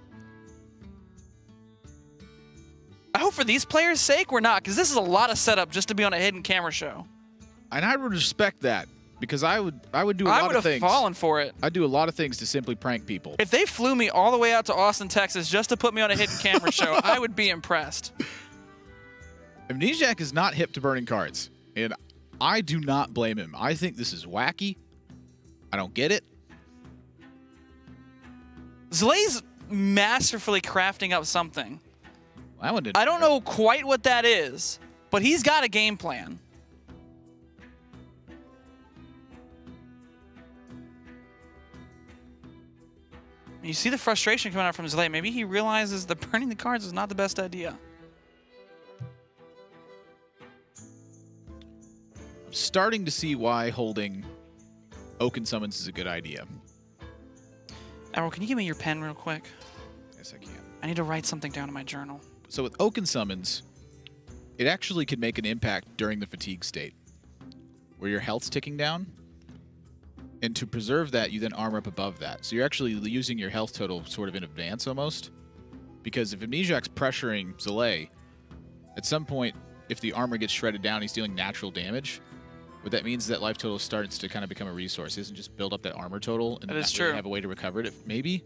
I hope for these players' sake we're not, because this is a lot of setup just to be on a hidden camera show. And I would respect that, because I would do a lot of things. I would have fallen for it. I'd do a lot of things to simply prank people. If they flew me all the way out to Austin, Texas just to put me on a hidden camera show, I would be impressed. Amnesiac is not hip to burning cards, and I do not blame him. I think this is wacky. I don't get it. Zalay's masterfully crafting up something. That one didn't I don't know quite what that is, but he's got a game plan. You see the frustration coming out from Zalay. Maybe he realizes that burning the cards is not the best idea. I'm starting to see why holding Oaken Summons is a good idea. Admiral, can you give me your pen real quick? Yes, I can. I need to write something down in my journal. So with Oaken Summons, it actually could make an impact during the fatigue state, where your health's ticking down. And to preserve that, you then armor up above that. So you're actually using your health total sort of in advance almost. Because if Amnesiac's pressuring Zalay, at some point, if the armor gets shredded down, he's dealing natural damage. What that means is that life total starts to kind of become a resource. He doesn't just build up that armor total and not really have a way to recover it. Maybe?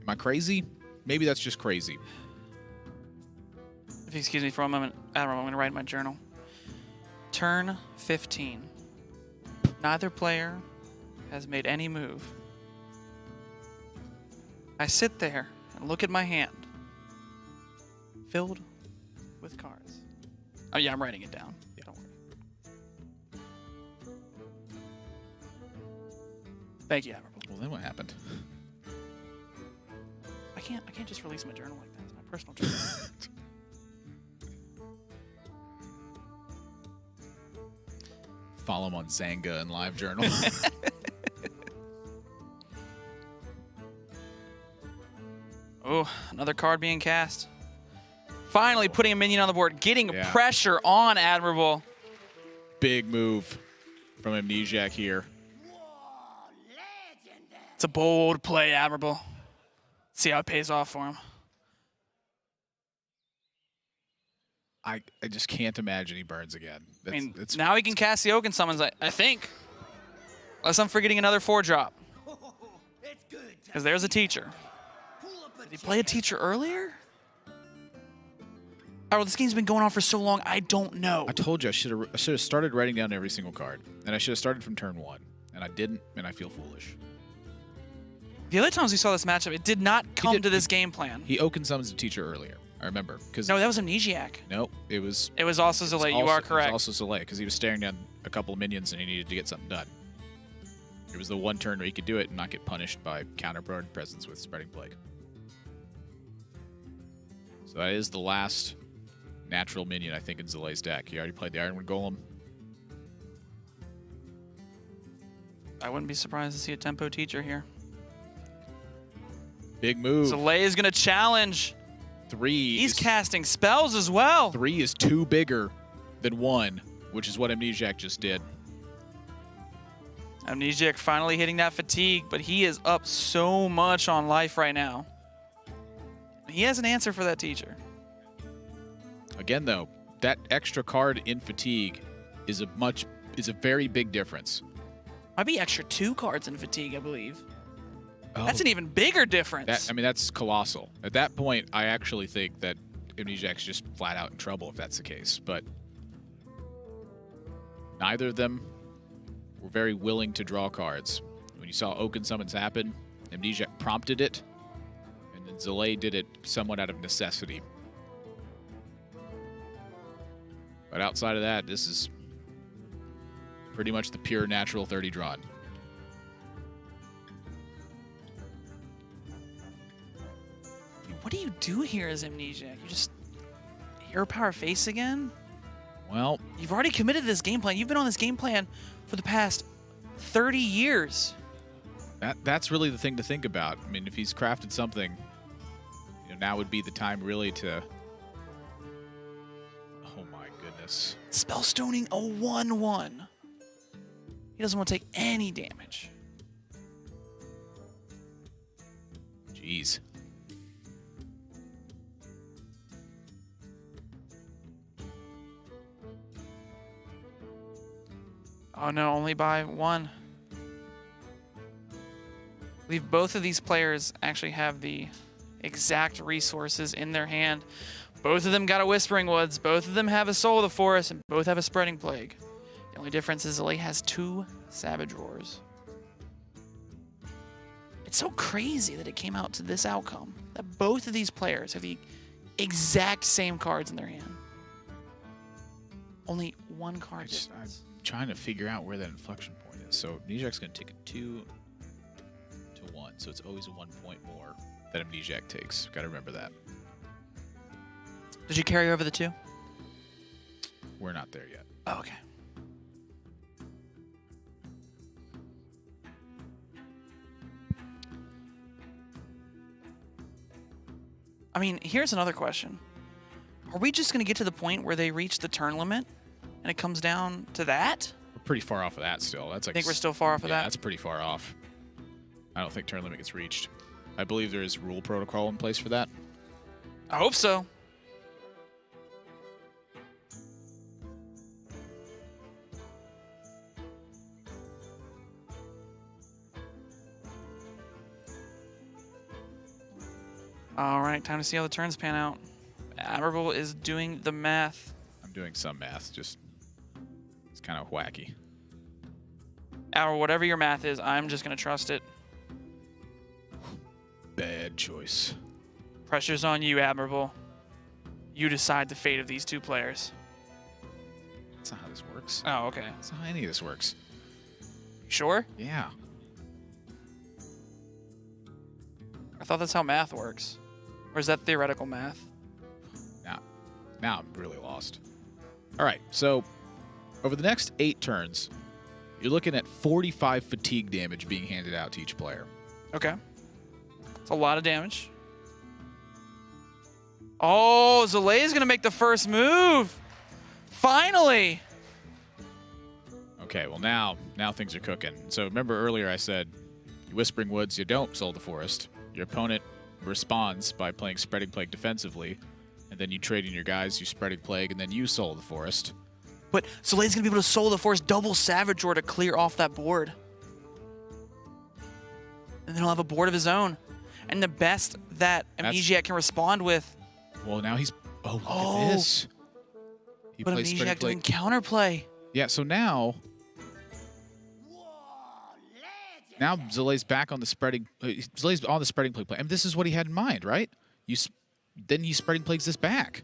Am I crazy? Maybe that's just crazy. If you excuse me for a moment, Admiral, I'm going to write in my journal. Turn 15. Neither player has made any move. I sit there and look at my hand, filled with cards. Oh yeah, I'm writing it down. Yeah, don't worry. Thank you, Admiral. Well, then what happened? I can't just release my journal like that. It's my personal journal. Follow him on Zanga and Live Journal. Oh, another card being cast. Finally putting a minion on the board, getting pressure on Admirable. Big move from Amnesiac here. It's a bold play, Admirable. See how it pays off for him. I just can't imagine he burns again. Now he can cast the Oaken Summons, I think. Unless I'm forgetting another 4-drop. Because there's a teacher. Did he play a teacher earlier? Oh, this game's been going on for so long, I don't know. I told you I should have started writing down every single card. And I should have started from turn 1. And I didn't, and I feel foolish. The other times we saw this matchup, it did not come to this game plan. He Oaken Summons the teacher earlier. I remember. No, that was Amnesiac. No, it was... It was also Zalay. You are correct. It was also Zalay, because he was staring down a couple of minions and he needed to get something done. It was the one turn where he could do it and not get punished by counter-guard presence with Spreading Plague. So that is the last natural minion, I think, in Zalay's deck. He already played the Ironwood Golem. I wouldn't be surprised to see a tempo teacher here. Big move. Zalay is going to challenge. 3. He's casting spells as well. 3 is 2 bigger than 1, which is what Amnesiac just did. Amnesiac finally hitting that fatigue, but he is up so much on life right now. He has an answer for that teacher. Again, though, that extra card in fatigue is a very big difference. Might be extra 2 cards in fatigue, I believe. Oh, that's an even bigger difference. That's colossal. At that point, I actually think that Amnesiac's just flat out in trouble if that's the case. But neither of them were very willing to draw cards. When you saw Oaken Summons happen, Amnesiac prompted it, and then Zalay did it somewhat out of necessity. But outside of that, this is pretty much the pure natural 30 drawn. What do you do here as Amnesiac? You just hero power face again? Well, you've already committed to this game plan. You've been on this game plan for the past 30 years. That's really the thing to think about. I mean, if he's crafted something, now would be the time really to... Oh my goodness. Spellstoning a 1/1. He doesn't want to take any damage. Jeez. Oh no, only by 1. I believe both of these players actually have the exact resources in their hand. Both of them got a Whispering Woods, both of them have a Soul of the Forest, and both have a Spreading Plague. The only difference is Zalay has 2 Savage Roars. It's so crazy that it came out to this outcome, that both of these players have the exact same cards in their hand. Only 1 card difference. Trying to figure out where that inflection point is. So Amnesiac's going to take a 2 to 1. so it's always 1 point more that Amnesiac takes. Got to remember that. Did you carry over the 2? We're not there yet. Oh, okay. I mean, here's another question. Are we just going to get to the point where they reach the turn limit and it comes down to that? We're pretty far off of that still. That's like, I think we're still far off of that? That's pretty far off. I don't think turn limit gets reached. I believe there is rule protocol in place for that. I hope so. All right, time to see how the turns pan out. Admirable is doing the math. I'm doing some math, just it's kind of wacky. Or whatever your math is, I'm just going to trust it. Bad choice. Pressure's on you, Admirable. You decide the fate of these 2 players. That's not how this works. Oh, okay. That's not how any of this works. You sure? Yeah. I thought that's how math works. Or is that theoretical math? Now I'm really lost. All right, so over the next 8 turns, you're looking at 45 fatigue damage being handed out to each player. Okay. It's a lot of damage. Oh, Zalay is going to make the first move. Finally. Okay, well now things are cooking. So remember earlier I said, you Whispering Woods, you don't Soul the Forest. Your opponent responds by playing Spreading Plague defensively, and then you trade in your guys, you Spreading Plague, and then you Soul the Forest. But Zalay's going to be able to Soul the Forest double Savage Roar to clear off that board. And then he'll have a board of his own. And the best that Amnesiac can respond with. Well, now he's... Oh, look at this. He but plays Amnesiac doing counterplay. Yeah, so now Zalay's back on the Spreading... Zalay's on the Spreading Plague play. And this is what he had in mind, right? Then you Spreading Plagues this back.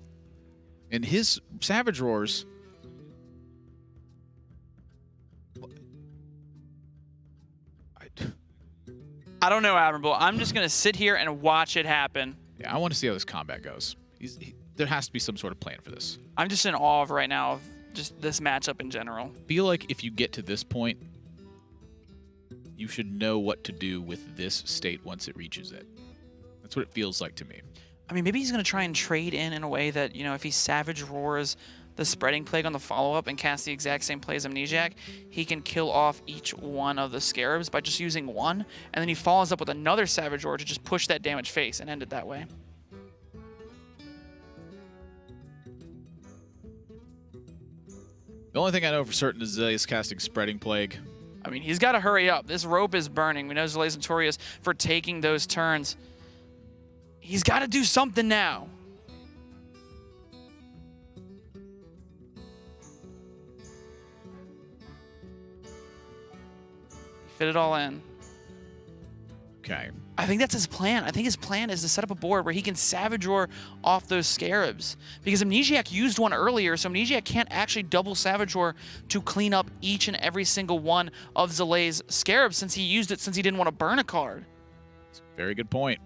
And his Savage Roars... I don't know, Admirable. I'm just going to sit here and watch it happen. Yeah, I want to see how this combat goes. There has to be some sort of plan for this. I'm just in awe of right now of just this matchup in general. Feel like if you get to this point, you should know what to do with this state once it reaches it. That's what it feels like to me. I mean, maybe he's going to try and trade in a way that, you know, if he Savage Roars the Spreading Plague on the follow-up and cast the exact same play as Amnesiac, he can kill off each one of the Scarabs by just using one, and then he follows up with another Savage Roar to just push that damage face and end it that way. The only thing I know for certain is Zalay is casting Spreading Plague. I mean, he's got to hurry up. This rope is burning. We know Zalay's notorious for taking those turns. He's got to do something now. Fit it all in. Okay. I think that's his plan. I think his plan is to set up a board where he can Savage Roar off those Scarabs. Because Amnesiac used one earlier, so Amnesiac can't actually double Savage Roar to clean up each and every single one of Zalay's Scarabs since he used it since he didn't want to burn a card. That's a very good point.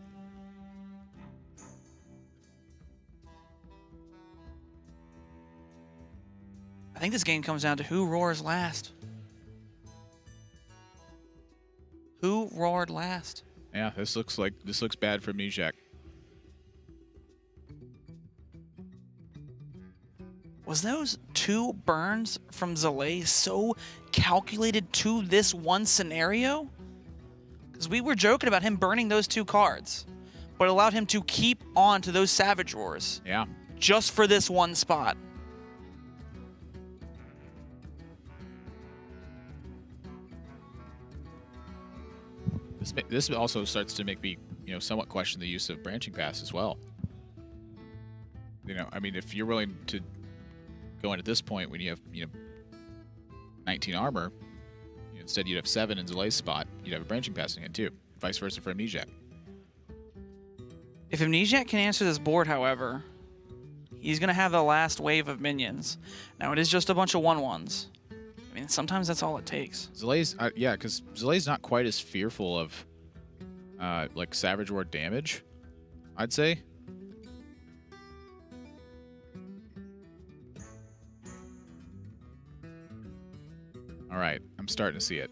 I think this game comes down to who roars last. Who roared last? Yeah, this looks bad for Amnesiac. Was those two burns from Zalay so calculated to this one scenario? Because we were joking about him burning those two cards, but allowed him to keep on to those Savage Roars. Yeah. Just for this one spot. This also starts to make me, somewhat question the use of Branching Pass as well. I mean, if you're willing to go in at this point when you have, 19 armor, instead you'd have 7 in Zalay's spot, you'd have a Branching Pass in too. Vice versa for Amnesiac. If Amnesiac can answer this board, however, he's going to have the last wave of minions. Now, it is just a bunch of 1/1s. I mean, sometimes that's all it takes. Zalay's, yeah, because Zalay's not quite as fearful of like Savage War damage, I'd say. All right, I'm starting to see it.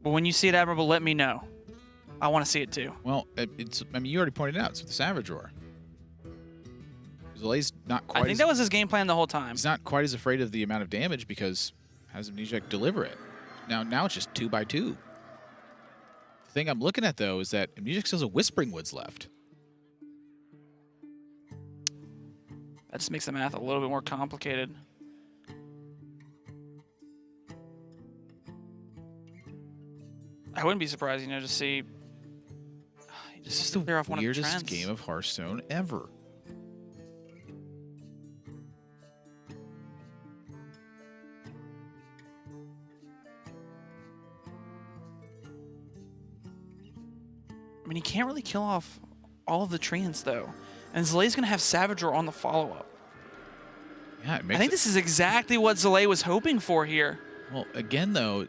Well, when you see it, Admirable, let me know. I want to see it too. Well, I mean, you already pointed out, it's with the Savage Roar. Zalae's not quite. I think that was his game plan the whole time. He's not quite as afraid of the amount of damage because has Amnesiac deliver it. Now it's just 2x2. The thing I'm looking at though is that Amnesiac still has a Whispering Woods left. That just makes the math a little bit more complicated. I wouldn't be surprised, to see. This is the weirdest game of Hearthstone ever. I mean, he can't really kill off all of the treants, though. And Zalae's going to have Savage Roar on the follow-up. Yeah, it makes I think this is exactly what Zalae was hoping for here. Well, again, though,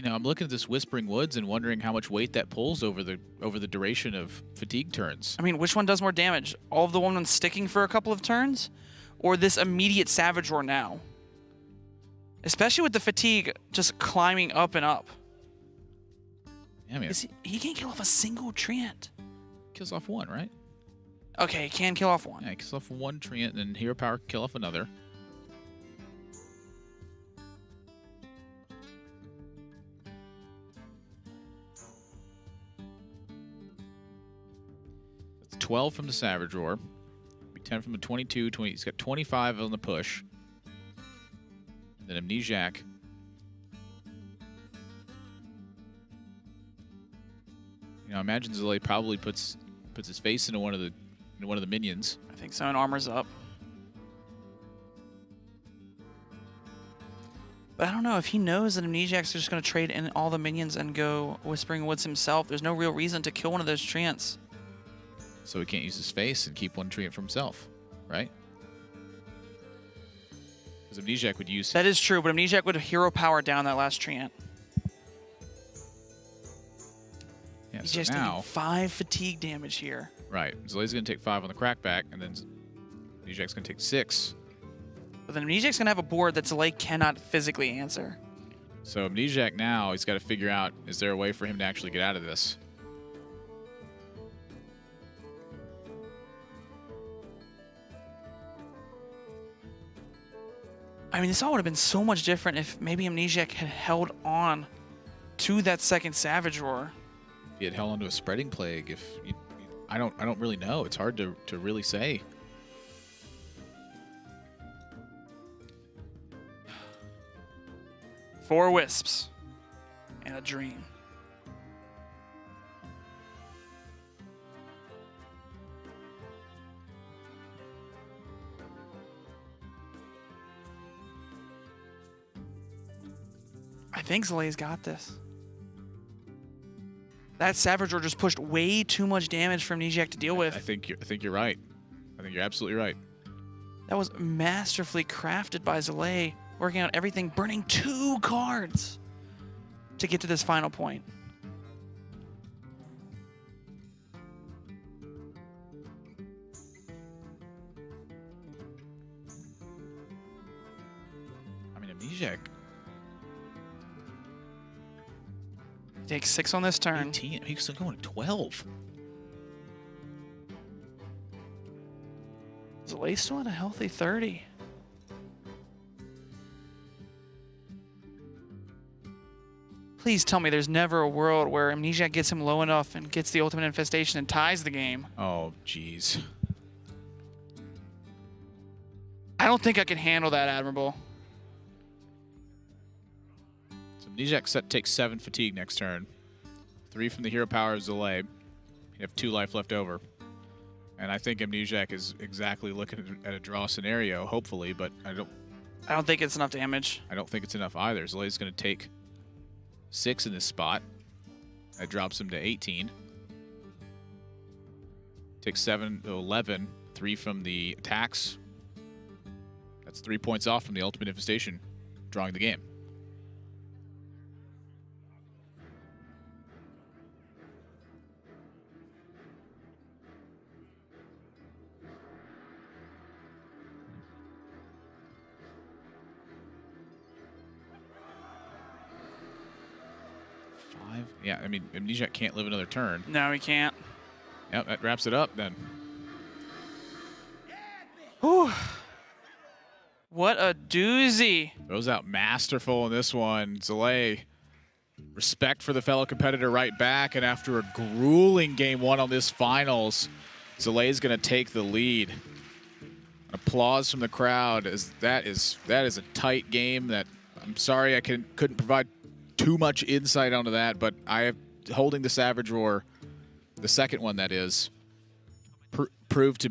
I'm looking at this Whispering Woods and wondering how much weight that pulls over the duration of fatigue turns. I mean, which one does more damage? All of the one sticking for a couple of turns? Or this immediate Savage Roar now? Especially with the fatigue just climbing up and up. Yeah, I mean, he can't kill off a single treant. Kills off one, right? Okay, he can kill off one. Yeah, he kills off one treant, and then Hero Power can kill off another. That's 12 from the Savage Roar. 10 from the 22, 20. He's got 25 on the push. And then Amnesiac. Imagine Zalae probably puts his face into one of the minions. I think so, and armors up. But I don't know if he knows that Amnesiac's just going to trade in all the minions and go Whispering Woods himself. There's no real reason to kill one of those treants. So he can't use his face and keep one treant for himself, right? Because Amnesiac would use. That is true, but Amnesiac would Hero Power down that last treant. Yeah, He's so just now, taking 5 fatigue damage here. Right. Zalae's going to take 5 on the crackback, and then Amnesiac's going to take 6. But then Amnesiac's going to have a board that Zalae cannot physically answer. So Amnesiac now, he's got to figure out, is there a way for him to actually get out of this? I mean, this all would have been so much different if maybe Amnesiac had held on to that second Savage Roar. If he had held onto a Spreading Plague, I don't really know. It's hard to really say. Four Wisps and a Dream. I think Zalae's got this. That Savage Roar just pushed way too much damage for Amnesiac to deal with. I think you're right. I think you're absolutely right. That was masterfully crafted by Zalae, working on everything, burning 2 cards to get to this final point. I mean, Amnesiac. He takes 6 on this turn. 18. He's still going to 12. Zalae's still at a healthy 30. Please tell me there's never a world where Amnesiac gets him low enough and gets the ultimate infestation and ties the game. Oh, jeez. I don't think I can handle that, Admirable. So Amnesiac takes 7 fatigue next turn. 3 from the Hero Power of Zalae. You have 2 life left over. And I think Amnesiac is exactly looking at a draw scenario, hopefully, but I don't think it's enough damage. I don't think it's enough either. Zalae's going to take 6 in this spot. That drops him to 18. Takes 7 to 11. 3 from the attacks. That's 3 points off from the ultimate infestation, drawing the game. Yeah, I mean, Amnesiac can't live another turn. No, he can't. Yep, that wraps it up then. Whew. What a doozy. Throws out masterful in this one. Zalay, respect for the fellow competitor right back. And after a grueling game one on this finals, Zalay's going to take the lead. Applause from the crowd, as that is a tight game that I'm sorry I couldn't provide too much insight onto that, but I have holding the Savage Roar, the second one that is, proved to be